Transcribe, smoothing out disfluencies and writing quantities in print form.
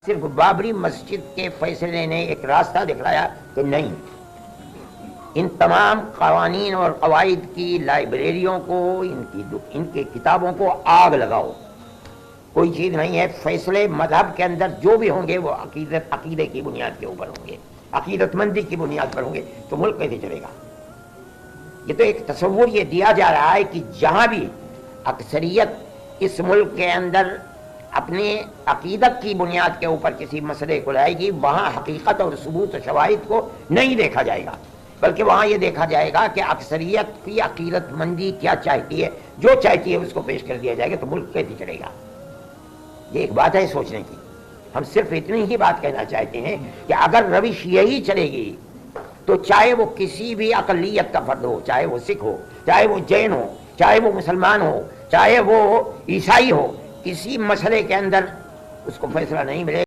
صرف بابری مسجد کے فیصلے نے ایک راستہ دکھلایا کہ نہیں، ان تمام قوانین اور قواعد کی لائبریریوں کو، ان کی کتابوں کو آگ لگاؤ. کوئی چیز نہیں ہے. فیصلے مذہب کے اندر جو بھی ہوں گے وہ عقیدے کی بنیاد کے اوپر ہوں گے، عقیدت مندی کی بنیاد پر ہوں گے. تو ملک کیسے چلے گا؟ یہ تو ایک تصور یہ دیا جا رہا ہے کہ جہاں بھی اکثریت اس ملک کے اندر اپنے عقیدت کی بنیاد کے اوپر کسی مسئلے کو لائے گی، وہاں حقیقت اور ثبوت و شواہد کو نہیں دیکھا جائے گا، بلکہ وہاں یہ دیکھا جائے گا کہ اکثریت کی عقیدت مندی کیا چاہتی ہے. جو چاہتی ہے اس کو پیش کر دیا جائے گا. تو ملک کیسے چلے گا؟ یہ ایک بات ہے سوچنے کی. ہم صرف اتنی ہی بات کہنا چاہتے ہیں کہ اگر روش یہی چلے گی تو چاہے وہ کسی بھی اقلیت کا فرد ہو، چاہے وہ سکھ ہو، چاہے وہ جین ہو، چاہے وہ مسلمان ہو، چاہے وہ عیسائی ہو، کسی مسئلے کے اندر اس کو فیصلہ نہیں ملے.